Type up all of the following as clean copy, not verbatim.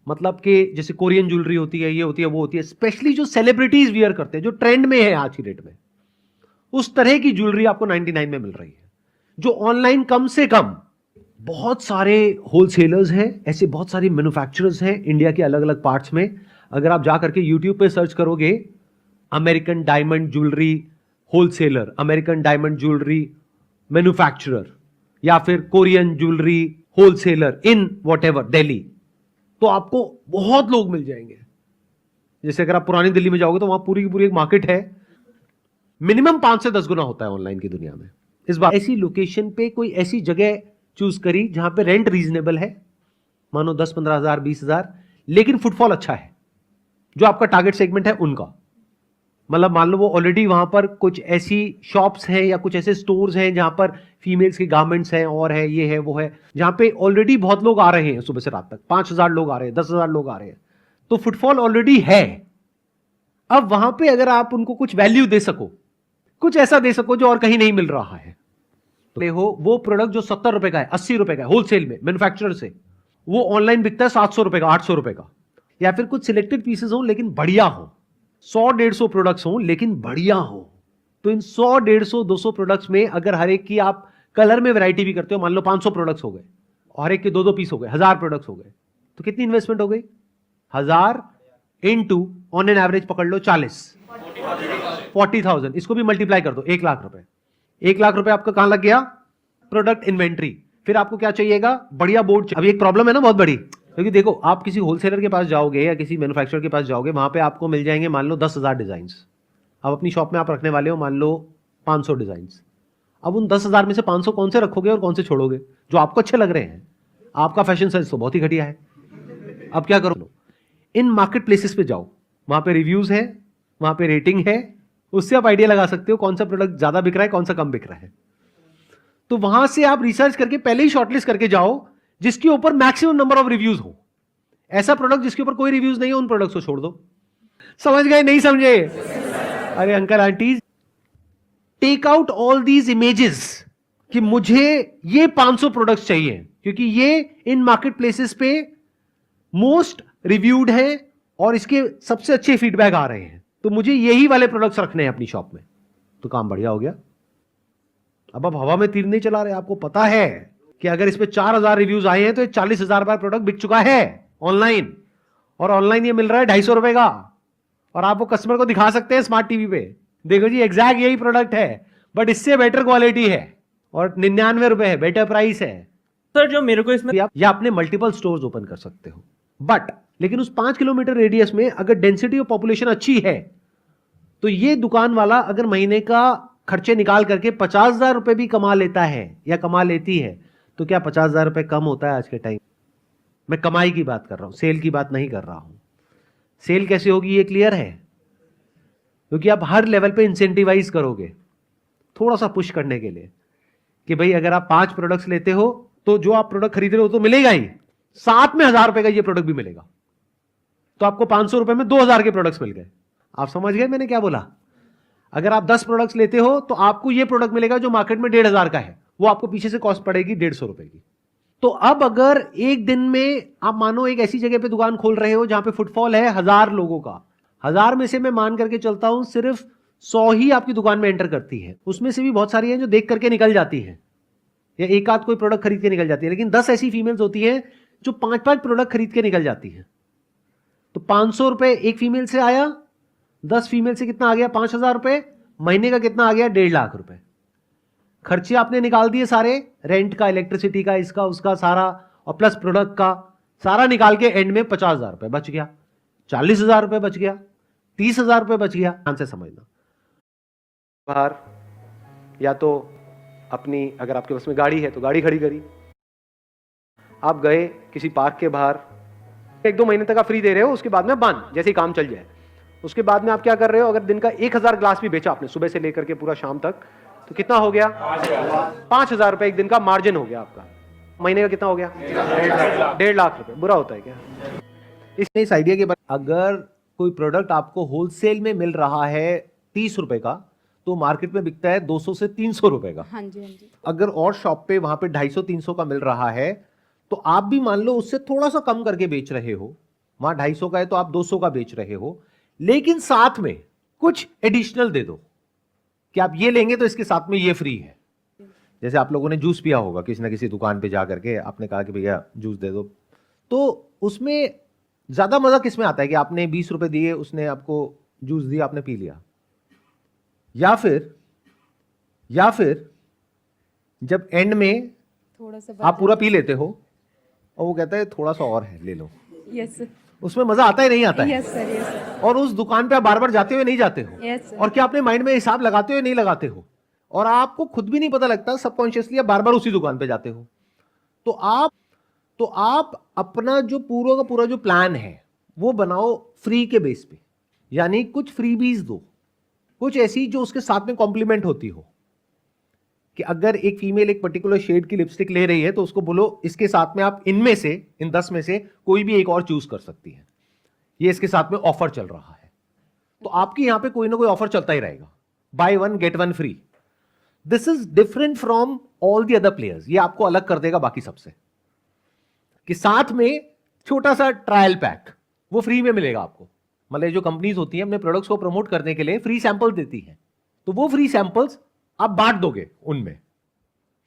मतलब कि जैसे कोरियन ज्वेलरी होती है, ये होती है, वो होती है, स्पेशली जो सेलिब्रिटीज वियर करते हैं, जो ट्रेंड में है आज की डेट में, उस तरह की ज्वेलरी आपको 99 में मिल रही है, जो ऑनलाइन कम से कम। बहुत सारे होलसेलर्स हैं, ऐसे बहुत सारे मैन्युफैक्चरर्स हैं इंडिया के अलग अलग पार्ट्स में। अगर आप जा करके यूट्यूब पे सर्च करोगे American diamond jewellery wholesaler, American diamond jewellery manufacturer, या फिर Korean jewellery wholesaler in what Delhi, तो आपको बहुत लोग मिल जाएंगे। जैसे अगर आप पुरानी दिल्ली में जाओगे तो वहां पूरी की पूरी एक मार्केट है। मिनिमम 5 से 10 गुना होता है ऑनलाइन की दुनिया में। इस बार ऐसी लोकेशन पे कोई ऐसी जगह चूज करी जहां पे रेंट रीजनेबल है, मानो 10-15 हजार 20,000, लेकिन फुटफॉल अच्छा है, जो आपका टारगेट सेगमेंट है उनका। मतलब मान लो वो ऑलरेडी वहां पर कुछ ऐसी शॉप्स हैं या कुछ ऐसे स्टोर्स हैं जहां पर फीमेल्स के गारमेंट्स हैं, और है, ये है, वो है, जहां पे ऑलरेडी बहुत लोग आ रहे हैं सुबह से रात तक, 5,000 लोग आ रहे हैं, 10,000 लोग आ रहे हैं, तो फुटफॉल ऑलरेडी है। अब वहां पे अगर आप उनको कुछ वैल्यू दे सको, कुछ ऐसा दे सको जो और कहीं नहीं मिल रहा है, तो हो वो प्रोडक्ट जो 70 रुपए का है, 80 रुपए का है होलसेल में मैन्युफैक्चरर से, वो ऑनलाइन बिकता है 700 रुपए का, 800 रुपए का। या फिर कुछ सिलेक्टेड पीसेस हो लेकिन बढ़िया हो, 100-150 प्रोडक्ट्स हो लेकिन बढ़िया हो, तो इन 100-150-200 प्रोडक्ट्स में अगर हर एक की आप कलर में वैरायटी भी करते हो, मान लो 500 प्रोडक्ट्स हो गए और हर एक के 2-2 पीस हो गए, 1000 प्रोडक्ट्स हो गए, तो कितनी इन्वेस्टमेंट हो गई? 1000 इंटू ऑन एन एवरेज पकड़ लो 40,000, इसको भी मल्टीप्लाई कर दो, 1 लाख रुपए। 1 लाख रुपए आपका कहां लग गया? Product inventory. फिर आपको क्या चाहिएगा? बढ़िया बोर्ड। अभी एक प्रॉब्लम है ना बहुत बड़ी, क्योंकि देखो आप किसी होलसेलर के पास जाओगे या किसी मैन्युफैक्चरर के पास जाओगे, वहां पे आपको मिल जाएंगे मान लो 10,000 डिजाइन। अब अपनी शॉप में आप रखने वाले हो मान लो 500 डिजाइन। अब उन 10,000 में से 500 कौन से रखोगे और कौन से छोड़ोगे? जो आपको अच्छे लग रहे हैं। आपका फैशन सेंस तो बहुत ही घटिया है। अब क्या करो? इन मार्केट प्लेसेस पे जाओ, वहां पे रिव्यूज है, वहां पे रेटिंग है, उससे आप आइडिया लगा सकते हो कौन सा प्रोडक्ट ज्यादा बिक रहा है, कौन सा कम बिक रहा है। तो वहां से आप रिसर्च करके पहले ही शॉर्टलिस्ट करके जाओ जिसके ऊपर मैक्सिमम नंबर ऑफ रिव्यूज हो। ऐसा प्रोडक्ट जिसके ऊपर कोई रिव्यूज नहीं हो, उन प्रोडक्ट्स को छोड़ दो। समझ गए? नहीं समझे? अरे uncle aunties, take out all these images कि मुझे ये 500 प्रोडक्ट्स चाहिए क्योंकि ये इन मार्केट प्लेसेस पे मोस्ट रिव्यूड है और इसके सबसे अच्छे फीडबैक आ रहे हैं, तो मुझे यही वाले प्रोडक्ट्स रखने हैं अपनी शॉप में। तो काम बढ़िया हो गया। अब आप हवा में तीर नहीं चला रहे, आपको पता है कि अगर इस पे 4,000 रिव्यूज आए हैं तो 40,000 बार प्रोडक्ट बिक चुका है ऑनलाइन, और ऑनलाइन ये मिल रहा है 250 रुपए का, और आप वो कस्टमर को दिखा सकते हैं स्मार्ट टीवी पे, देखो जी एग्जैक्ट यही प्रोडक्ट है बट इससे बेटर क्वालिटी है और 99 रुपए है, बेटर प्राइस है। सर जो मेरे को इसमें या अपने मल्टीपल स्टोर्स ओपन कर सकते हो, बट लेकिन उस 5 किलोमीटर रेडियस में अगर डेंसिटी ऑफ पॉपुलेशन अच्छी है तो ये दुकान वाला अगर महीने का खर्चे निकाल करके 50,000 रुपए भी कमा लेता है या कमा लेती है, तो क्या 50,000 रुपए कम होता है आज के टाइम? मैं कमाई की बात कर रहा हूं, सेल की बात नहीं कर रहा हूं। सेल कैसे होगी ये क्लियर है, क्योंकि आप हर लेवल पे इंसेंटिवाइज करोगे थोड़ा सा पुश करने के लिए कि भाई अगर आप 5 प्रोडक्ट्स लेते हो तो जो आप प्रोडक्ट खरीद रहे हो तो मिलेगा ही, साथ में 1,000 रुपए का ये प्रोडक्ट भी मिलेगा, तो आपको 500 रुपए में 2,000 के प्रोडक्ट्स मिल गए। आप समझ गए मैंने क्या बोला? अगर आप 10 प्रोडक्ट्स लेते हो तो आपको ये प्रोडक्ट मिलेगा जो मार्केट में 1,500 का है, वो आपको पीछे से कॉस्ट पड़ेगी 150 रुपए की। तो अब अगर एक दिन में आप मानो एक ऐसी जगह पे दुकान खोल रहे हो जहां पे फुटफॉल है 1,000 लोगों का, 1,000 में से मैं मान करके चलता हूं सिर्फ 100 ही आपकी दुकान में एंटर करती है, उसमें से भी बहुत सारी हैं जो देख करके निकल जाती है या एक आध कोई प्रोडक्ट खरीद के निकल जाती है, लेकिन 10 ऐसी फीमेल्स होती हैं जो 5-5 प्रोडक्ट खरीद के निकल जाती है। तो 500 रुपए एक फीमेल से आया, 10 फीमेल से कितना आ गया? 5,000 रुपए। महीने का कितना आ गया? 1.5 लाख रुपए। खर्चे आपने निकाल दिए सारे, रेंट का, इलेक्ट्रिसिटी का, इसका उसका सारा, और प्लस प्रोडक्ट का सारा निकाल के एंड में 50,000 रुपए बच गया, 40,000 रुपए बच गया, 30,000 रुपए बच गया। ध्यान से समझना। बाहर या तो अपनी, अगर आपके पास में गाड़ी है तो गाड़ी खड़ी करी, आप गए किसी पार्क के बाहर, 1-2 महीने तक आप फ्री दे रहे हो, उसके बाद में बंद, जैसे ही काम चल जाए। उसके बाद में आप क्या कर रहे हो? अगर दिन का 1,000 ग्लास भी बेचा आपने सुबह से लेकर के पूरा शाम तक, तो कितना हो गया? 5,000 रुपए एक दिन का मार्जिन हो गया आपका। महीने का कितना हो गया? 1.5 लाख रुपए। बुरा होता है क्या? इस आइडिया के बाद अगर कोई प्रोडक्ट आपको होलसेल में मिल रहा है 30 रुपए का, तो मार्केट में बिकता है 200 से 300 रुपए का। हाँ जी, हाँ जी। अगर और शॉप पे वहां पे 250-300 का मिल रहा है, तो आप भी मान लो उससे थोड़ा सा कम करके बेच रहे हो, वहां 250 का है तो आप 200 का बेच रहे हो, लेकिन साथ में कुछ एडिशनल दे दो कि आप ये लेंगे तो इसके साथ में ये फ्री है। जैसे आप लोगों ने जूस पिया होगा किसी ना किसी दुकान पे जा करके, आपने कहा कि भैया जूस दे दो, तो उसमें ज्यादा मजा किसमें आता है कि आपने 20 रुपए दिए, उसने आपको जूस दिया, आपने पी लिया, या फिर जब एंड में थोड़ा सा आप पूरा पी लेते हो और वो कहता है थोड़ा सा और है ले लो, यस सर, उसमें मजा आता है नहीं आता है? यस सर, यस सर, और उस दुकान पे आप बार बार जाते हुए नहीं जाते हो, यस सर, और क्या अपने माइंड में हिसाब लगाते हुए नहीं लगाते हो, और आपको खुद भी नहीं पता लगता, सबकॉन्शियसली आप बार बार उसी दुकान पे जाते हो। तो आप अपना जो पूरा का पूरा जो प्लान है वो बनाओ फ्री के बेस पे, यानी कुछ फ्रीबीज दो, कुछ ऐसी जो उसके साथ में कॉम्प्लीमेंट होती हो, कि अगर एक फीमेल एक पर्टिकुलर शेड की लिपस्टिक ले रही है तो उसको बोलो इसके साथ में आप इनमें से, इन 10 में से कोई भी एक और चूज कर सकती है, ये इसके साथ में ऑफर चल रहा है। तो आपकी यहां पे कोई ना कोई ऑफर चलता ही रहेगा, buy 1 get 1 free. This is different from all the other players, ये आपको अलग कर देगा बाकी सबसे, कि साथ में छोटा सा ट्रायल पैक वो फ्री में मिलेगा आपको। मतलब जो कंपनीज होती हैं अपने प्रोडक्ट्स को प्रमोट करने के लिए फ्री सैंपल देती हैं, तो वो फ्री सैंपल्स आप बांट दोगे उनमें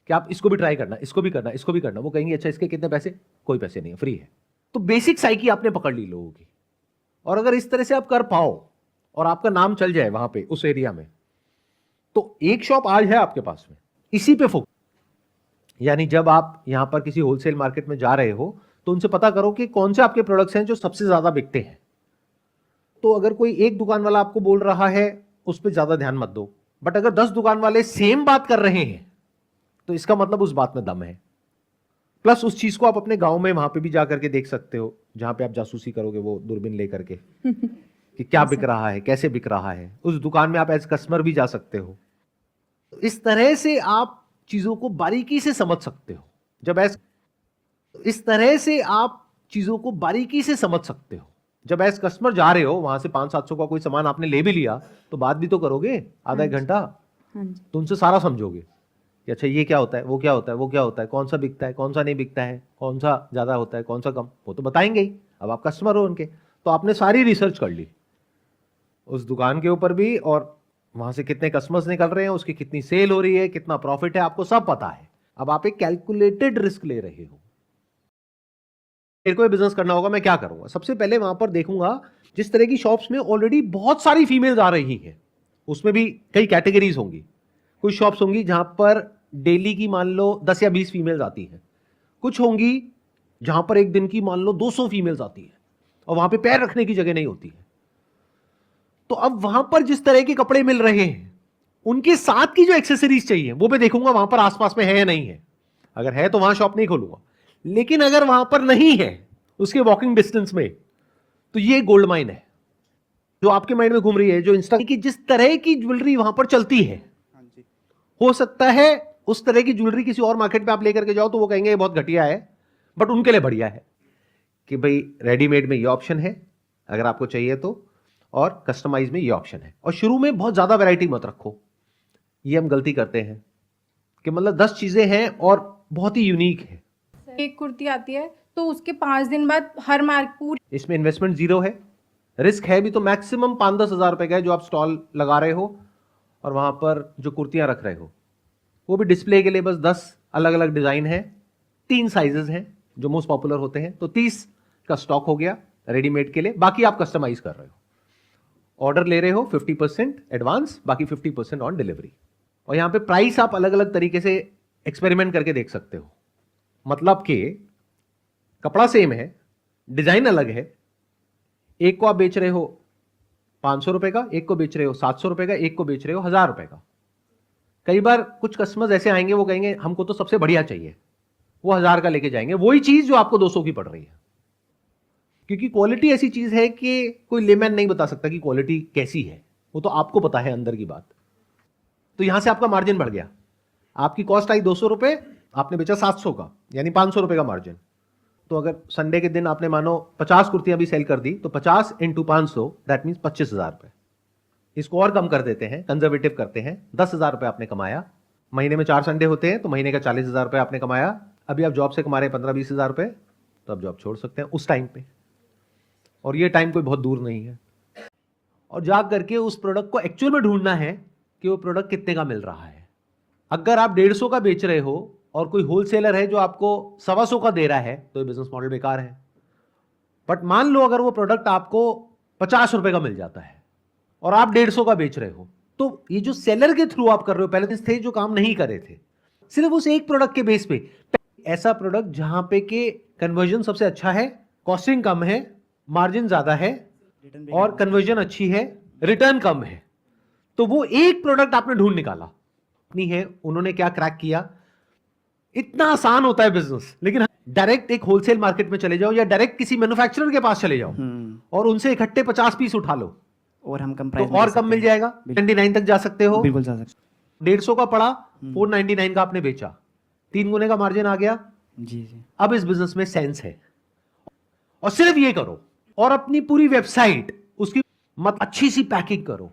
कि आप इसको भी ट्राई करना, इसको भी करना, इसको भी करना। वो कहेंगे अच्छा इसके कितने पैसे? कोई पैसे नहीं है, फ्री है। तो बेसिक साइकी आपने पकड़ ली लोगों की, और अगर इस तरह से आप कर पाओ और आपका नाम चल जाए वहां पे उस एरिया में, तो एक शॉप आज है आपके पास में, इसी पे फोकस। यानी जब आप यहां पर किसी होलसेल मार्केट में जा रहे हो तो उनसे पता करो कि कौन से आपके प्रोडक्ट्स हैं जो सबसे ज्यादा बिकते हैं। तो अगर कोई एक दुकान वाला आपको बोल रहा है उस पर ज्यादा ध्यान मत दो, बट अगर 10 दुकान वाले सेम बात कर रहे हैं तो इसका मतलब उस बात में दम है। प्लस उस चीज को आप अपने गांव में वहां पे भी जाकर के देख सकते हो, जहां पे आप जासूसी करोगे वो दूरबीन लेकर के कि क्या बिक रहा है, कैसे बिक रहा है। उस दुकान में आप एज कस्टमर भी जा सकते हो। तो इस तरह से आप चीजों को बारीकी से समझ सकते हो। इस तरह से आप चीजों को बारीकी से समझ सकते हो। जब एज कस्टमर जा रहे हो वहां से 500-700 का कोई सामान आपने ले भी लिया तो बात भी तो करोगे आधा एक घंटा, तो उनसे सारा समझोगे कि अच्छा ये क्या होता है, वो क्या होता है, वो क्या होता है, कौन सा बिकता है, कौन सा नहीं बिकता है, कौन सा ज्यादा होता है, कौन सा कम, वो तो बताएंगे ही। अब आप कस्टमर हो उनके, तो आपने सारी रिसर्च कर ली उस दुकान के ऊपर भी, और वहां से कितने कस्टमर्स निकल रहे हैं, उसकी कितनी सेल हो रही है, कितना प्रॉफिट है, आपको सब पता है। अब आप एक कैलकुलेटेड रिस्क ले रहे हो। मेरे को बिजनेस करना होगा, मैं क्या करूंगा? सबसे पहले वहां पर देखूंगा जिस तरह की शॉप्स में ऑलरेडी बहुत सारी फीमेल्स आ रही हैं, उसमें भी कई कैटेगरीज होंगी। कुछ शॉप्स होंगी जहां पर डेली की मान लो 10 या 20 फीमेल्स आती हैं, कुछ होंगी जहां पर एक दिन की मान लो 200 फीमेल्स आती है और वहां पे पैर रखने की जगह नहीं होती है। तो अब वहां पर जिस तरह के कपड़े मिल रहे हैं उनके साथ की जो एक्सेसरीज चाहिए वो मैं देखूंगा वहां पर आसपास में है या नहीं है। अगर है तो वहां शॉप नहीं खोलूंगा, लेकिन अगर वहां पर नहीं है उसके वॉकिंग डिस्टेंस में, तो ये गोल्ड माइन है जो आपके माइंड में घूम रही है, जो इंस्टा की जिस तरह की ज्वेलरी वहां पर चलती है। हो सकता है उस तरह की ज्वेलरी किसी और मार्केट पे आप लेकर के जाओ तो वो कहेंगे ये बहुत घटिया है, बट उनके लिए बढ़िया है कि भाई रेडीमेड में ये ऑप्शन है अगर आपको चाहिए तो, और कस्टमाइज में ये ऑप्शन है। और शुरू में बहुत ज्यादा वैरायटी मत रखो, ये हम गलती करते हैं कि मतलब 10 चीजें हैं और बहुत ही यूनिक है। एक कुर्ती आती है तो उसके 5 दिन बाद हर मार्क पूरी, इसमें इन्वेस्टमेंट जीरो है, रिस्क है भी तो मैक्सिमम 5-10 हजार रुपए का है जो आप स्टॉल लगा रहे हो और वहां पर जो कुर्तियां रख रहे हो वो भी डिस्प्ले के लिए बस 10 अलग अलग डिजाइन है, 3 साइजेस हैं जो मोस्ट पॉपुलर होते हैं, तो 30 का स्टॉक हो गया रेडीमेड के लिए। बाकी आप कस्टमाइज कर रहे हो, ऑर्डर ले रहे हो 50% एडवांस, बाकी 50% ऑन डिलीवरी। और यहां पे प्राइस आप अलग अलग तरीके से एक्सपेरिमेंट करके देख सकते हो। मतलब कि कपड़ा सेम है, डिजाइन अलग है, एक को आप बेच रहे हो 500 रुपए का, एक को बेच रहे हो 700 रुपए का, एक को बेच रहे हो 1000 रुपए का। कई बार कुछ कस्टमर्स ऐसे आएंगे वो कहेंगे हमको तो सबसे बढ़िया चाहिए, वो 1000 का लेके जाएंगे, वही चीज जो आपको 200 की पड़ रही है। क्योंकि क्वालिटी ऐसी चीज है कि कोई लेमैन नहीं बता सकता कि क्वालिटी कैसी है, वो तो आपको पता है अंदर की बात। तो यहां से आपका मार्जिन बढ़ गया, आपकी कॉस्ट आई 200 रुपए, आपने बेचा 700 का, यानी 500 रुपए का मार्जिन। तो अगर संडे के दिन आपने मानो 50 कुर्तियां भी सेल कर दी तो 50 इंटू 500 दैट मीन्स 25,000 रुपए। इसको और कम कर देते हैं, कंजर्वेटिव करते हैं, 10,000 रुपए आपने कमाया। महीने में 4 संडे होते हैं तो महीने का 40,000 रुपए आपने कमाया। अभी आप जॉब से कमा रहे हैं 15-20 हजार रुपए, तो आप जॉब छोड़ सकते हैं उस टाइम पे। और ये टाइम कोई बहुत दूर नहीं है। और जा करके उस प्रोडक्ट को एक्चुअल में ढूंढना है कि वो प्रोडक्ट कितने का मिल रहा है। अगर आप 150 का बेच रहे हो और कोई होलसेलर है जो आपको 125 का दे रहा है तो ये बिजनेस मॉडल बेकार है। बट मान लो अगर वो प्रोडक्ट आपको 50 रुपए का मिल जाता है और आप 150 का बेच रहे हो, तो ये जो सेलर के थ्रू आप कर रहे हो, पहले थे जो काम नहीं करे थे, सिर्फ उस एक प्रोडक्ट के बेस पे, ऐसा प्रोडक्ट जहां पे के कन्वर्जन सबसे अच्छा है, कॉस्टिंग कम है, मार्जिन ज्यादा है और कन्वर्जन अच्छी है, रिटर्न कम है, तो वो एक प्रोडक्ट आपने ढूंढ निकाला। नहीं है, उन्होंने क्या क्रैक किया। इतना आसान होता है बिजनेस, लेकिन डायरेक्ट एक होलसेल मार्केट में चले जाओ या डायरेक्ट किसी मैन्युफैक्चरर के पास चले जाओ और उनसे इकट्ठे 50 पीस उठा लो और हम कम तो प्राइस और कम मिल जाएगा। 99 तक जा सकते हो, बिल्कुल जा सकते 150 का पड़ा, 499 का आपने बेचा, 3 गुने का मार्जिन आ गया। जी जी। अब इस बिजनेस में सेंस है और सिर्फ ये करो और अपनी पूरी वेबसाइट उसकी मत अच्छी सी पैकिंग करो।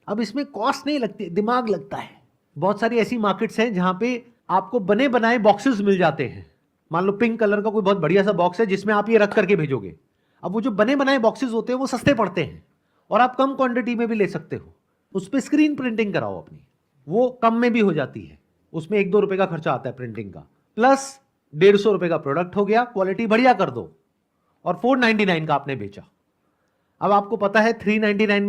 अब इसमें कॉस्ट नहीं लगती, दिमाग लगता है। बहुत सारी ऐसी मार्केट्स हैं जहां पे आपको बने बनाए बॉक्सेस मिल जाते हैं। मान लो पिंक कलर का कोई बहुत बढ़िया सा बॉक्स है जिसमें आप ये रख करके भेजोगे। अब वो जो बने बनाए बॉक्सेस होते हैं वो सस्ते पड़ते हैं और आप कम क्वांटिटी में भी ले सकते हो। उस पर स्क्रीन प्रिंटिंग कराओ अपनी, वो कम में भी हो जाती है। उसमें 1-2 रुपए का खर्चा आता है प्रिंटिंग का, प्लस 150 रुपए का प्रोडक्ट हो गया, क्वालिटी बढ़िया कर दो और 499 का आपने बेचा। अब आपको पता है 399